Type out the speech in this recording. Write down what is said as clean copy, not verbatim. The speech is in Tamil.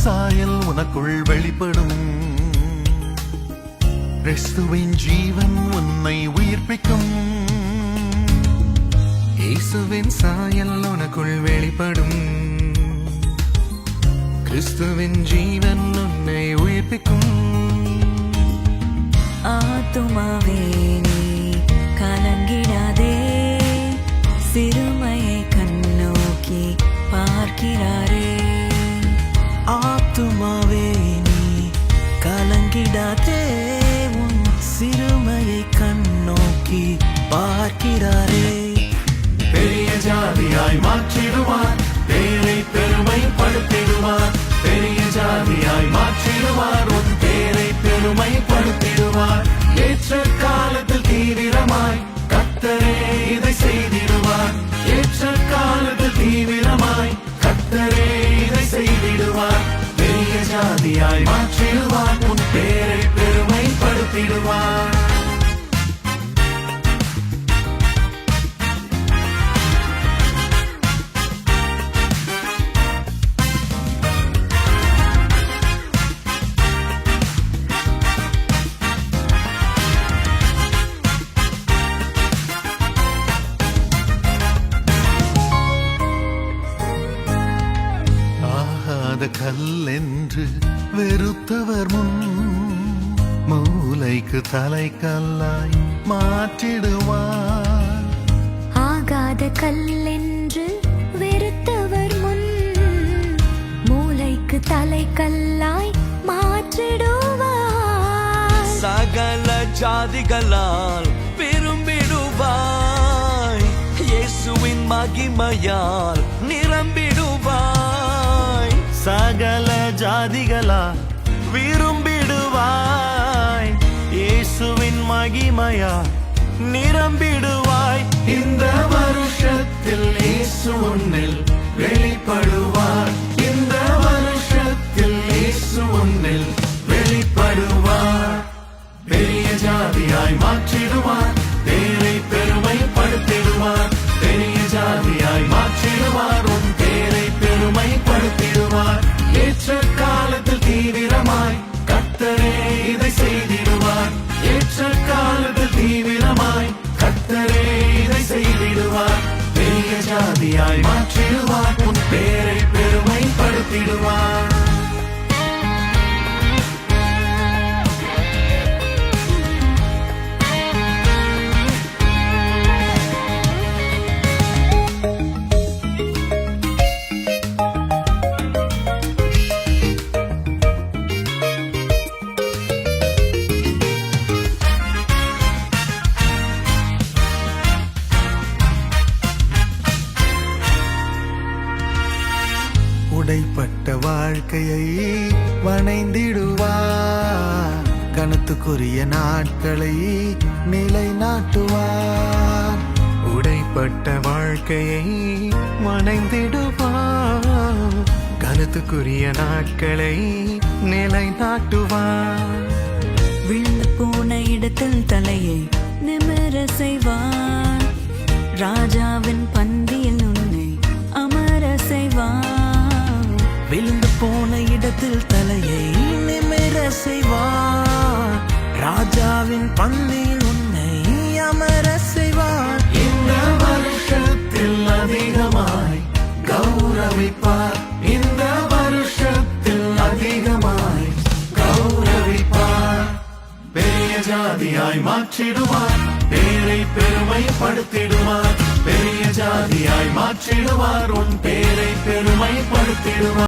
சாயல் உனக்குள் வெளிப்படும். கிறிஸ்துவின் ஜீவன் உன்னை உயிர்ப்பிக்கும். இயேசுவின் சாயல் உனக்குள் வெளிப்படும். கிறிஸ்துவின் ஜீவன் உன்னை உயிர்ப்பிக்கும். ஆத்துமாவே நீ கலங்கிடாதே, சிறுமையை கண்ணோக்கி பார்க்கிறாரே. ஆத்துமாவே நீ கலங்கிடாதே, உன் சிறுமையை கண்ணோக்கி பார்க்கிறாரே. பெரிய ஜாதியாய் மாற்றிடுவார், பேரை பெருமைப்படுத்திடுவார். பெரிய ஜாதியாய் மாற்றிடுவார், உன் பேரை பெருமைப்படுத்திடுவார். ஏற்ற காலத்தில் தீவிரமாய் கர்த்தரே இதை செய்திடுவார். ஏற்ற காலத்தில் தீவிரமாய் கர்த்தரே இதை செய்திடுவார். பெரிய ஜாதியாய் மாற்றிடுவார், உன் பேரை பெருமைப்படுத்திடுவார். கல்லென்று வெறுத்தவர் முன் மூளைக்கு தலைக்கல்லாய் மாற்றிடுவார். ஆகாத கல்லென்று வெறுத்தவர் முன் மூளைக்கு தலைக்கல்லாய் மாற்றிடுவார். சகல ஜாதிகளால் விரும்பிடுவாய், இயேசுவின் மகிமையால் நிரம்பிடுவாய். சகல ஜாதிகளால் விரும்பிடுவாய், இயேசுவின் மகிமையால் நிரம்பிடுவாய். இந்த வருஷத்தில் இயேசு உன்னில் வெளிப்படுவார். இந்த வருஷத்தில் இயேசு உன்னில் வெளிப்படுவார். பெரிய ஜாதியாய் மாற்றிடுவார், பேரை பெருமைப்படுத்திடுவார். பெரிய ஜாதியாய் மாற்றிடுவார், உன் பேரை பெருமைப்படுத்திடுவார். ஏற்ற காலத்தில் தீவிரமாய் கர்த்தரே இதை செய்திடுவார். ஏற்ற காலத்தில் தீவிரமாய் கர்த்தரே இதை செய்திடுவார். பெரிய ஜாதியாய் மாற்றிடுவார், உன் பேரை பெருமைப்படுத்திடுவார். உடைப்பட்ட வாழ்க்கையை வணைந்திடுவார், கனத்துக்குரிய நாட்களை நிலைநாட்டுவார். உடைப்பட்ட வாழ்க்கையை வணைந்திடுவார், கனத்துக்குரிய நாட்களை நிலைநாட்டுவார். விழுந்து போன இடத்தில் தலையை நிமிர செய்வார், ராஜாவின் பந்தியில் உன்னை அமர செய்வார். விழுந்து போன இடத்தில் தலையை நிமிர செய்வார், ராஜாவின் பந்தியில் உன்னை அமர செய்வார். இந்த வருஷத்தில் அதிகமாய் கௌரவிப்பார். இந்த வருஷத்தில் அதிகமாய் கௌரவிப்பார். பெரிய ஜாதியாய் மாற்றிடுவார், பேரை பெருமைப்படுத்திடுவார். பெரிய ஜாதியாய் மாற்றிடுவார், உன் பேரை பெருமைப்படுத்திடுவார்.